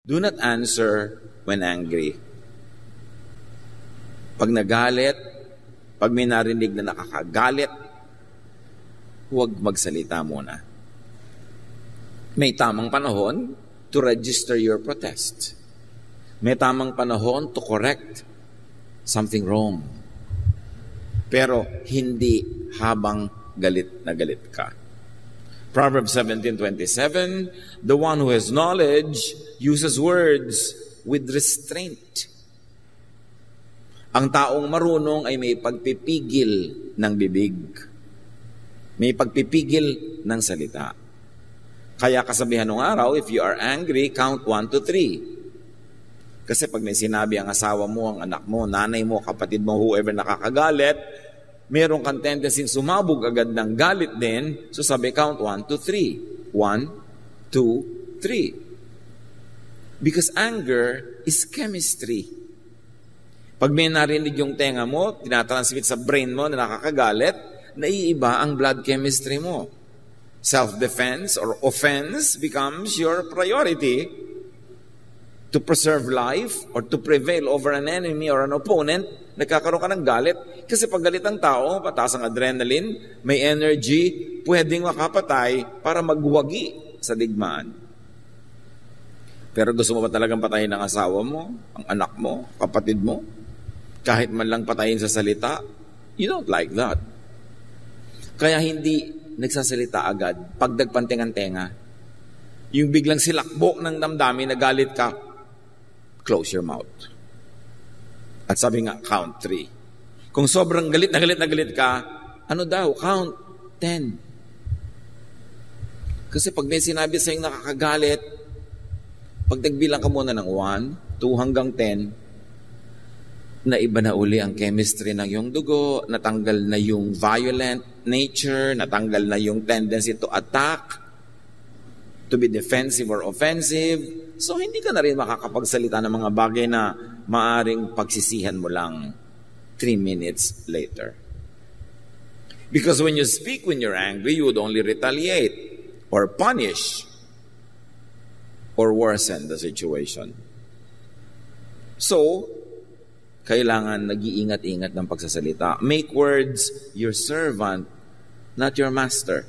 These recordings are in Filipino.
Do not answer when angry. Pag nagalit, pag may narinig na nakakagalit, huwag magsalita muna. May tamang panahon to register your protest. May tamang panahon to correct something wrong. Pero hindi habang galit na galit ka. Proverbs 17:27, the one who has knowledge uses words with restraint. Ang taong marunong ay may pagpipigil ng bibig. May pagpipigil ng salita. Kaya kasabihan ng araw, if you are angry, count 1 to 3. Kasi pag may sinabi ang asawa mo, ang anak mo, nanay mo, kapatid mo, whoever nakakagalit, meron kang tendency sumabog agad ng galit din. So sabi, count 1 to 3. 1, 2, 3. Because anger is chemistry. Pag may narinig yung tenga mo, tinatransmit sa brain mo na nakakagalit, naiiba ang blood chemistry mo. Self-defense or offense becomes your priority to preserve life or to prevail over an enemy or an opponent. Nagkakaroon ka ng galit. Kasi pag galit ang tao, pataas ang adrenaline, may energy, pwedeng makapatay para magwagi sa digmaan. Pero gusto mo ba talagang patayin ang asawa mo, ang anak mo, kapatid mo? Kahit man lang patayin sa salita, you don't like that. Kaya hindi nagsasalita agad pag nagpantingan-tenga. Yung biglang silakbo ng damdamin, nagalit ka, close your mouth. At sabi nga, count 3. Kung sobrang galit na galit ka, ano daw? Count 10. Kasi pag may sinabi sa'yo nakakagalit, pag nagbilang ka muna ng 1, 2 hanggang 10, na iba na uli ang chemistry ng iyong dugo, natanggal na yung violent nature, natanggal na yung tendency to attack, to be defensive or offensive. So hindi ka na rin makakapagsalita ng mga bagay na maaring pagsisihan mo lang 3 minutes later. Because when you speak when you're angry, you would only retaliate or punish or worsen the situation. So, kailangan nag-iingat-ingat ng pagsasalita. Make words your servant, not your master.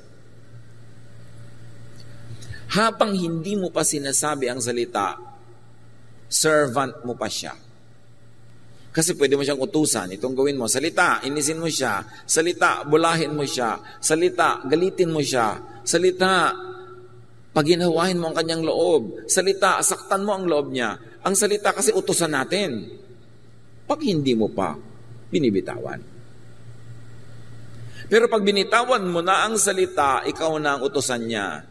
Habang hindi mo pa sinasabi ang salita, servant mo pa siya. Kasi pwede mo siyang utusan, itong gawin mo. Salita, inisin mo siya. Salita, bulahin mo siya. Salita, galitin mo siya. Salita, paginawahin mo ang kanyang loob. Salita, saktan mo ang loob niya. Ang salita kasi utusan natin. Pag hindi mo pa binibitawan. Pero pag binitawan mo na ang salita, ikaw na ang utusan niya.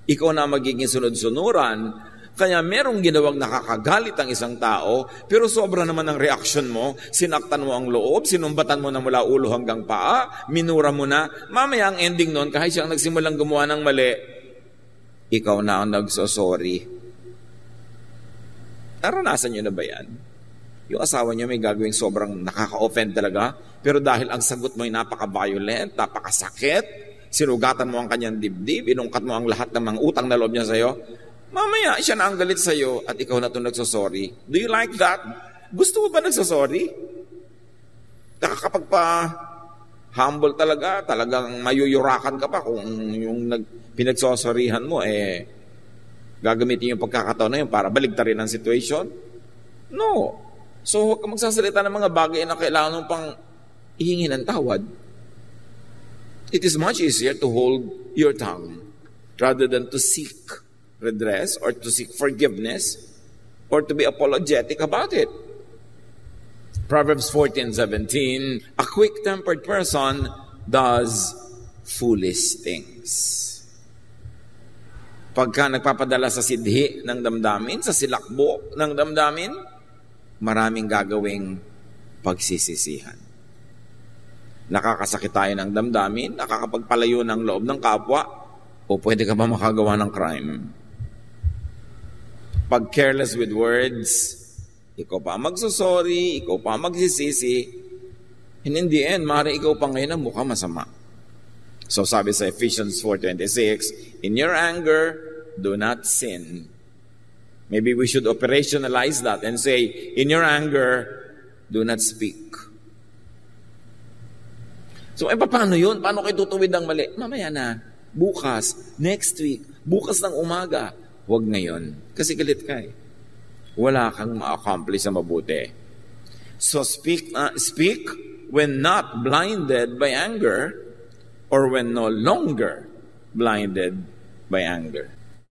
Ikaw na magiging sunod-sunuran. Kaya merong ginawang nakakagalit ang isang tao, pero sobra naman ang reaksyon mo, sinaktan mo ang loob, sinumbatan mo na mula ulo hanggang paa, minura mo na, mamaya ang ending nun, kahit siyang nagsimulang gumawa ng mali, ikaw na ang nagsosorry. Naranasan niyo na ba yan? Yung asawa niyo may gagawing sobrang nakaka-offend talaga, pero dahil ang sagot mo ay napaka-violent, napakasakit, sinugatan mo ang kanyang dibdib, inungkat mo ang lahat ng mga utang na loob niya sa'yo, mamaya siya na ang galit sa'yo at ikaw na itong nagsosorry. Do you like that? Gusto mo ba nagsosorry? Nakakapagpa-humble talaga, talagang mayuyurakan ka pa kung yung pinagsosorryhan mo, gagamitin yung pagkakataon na yun para baligtarin ang situation? No. So, huwag ka magsasalita ng mga bagay na kailangan mong pang ihingi ng tawad. It is much easier to hold your tongue rather than to seek redress or to seek forgiveness or to be apologetic about it. Proverbs 14:17, a quick-tempered person does foolish things. Pagka nagpapadala sa sidhi ng damdamin, sa silakbo ng damdamin, maraming gagawing pagsisisihan. Nakakasakit tayo ng damdamin, nakakapagpalayo ng loob ng kapwa, o pwede ka ba makagawa ng crime? Pag careless with words, ikaw pa magsusorry, ikaw pa magsisisi, and in the end, maaaring ikaw pa ngayon ang mukha masama. So sabi sa Ephesians 4:26, in your anger, do not sin Maybe we should operationalize that and say, in your anger, do not speak. So, paano yun? Paano kayo tutuwid ang mali? Mamaya na, bukas, next week, bukas ng umaga. Huwag ngayon. Kasi galit ka eh. Wala kang ma-accomplish na mabuti. So, speak when not blinded by anger or when no longer blinded by anger.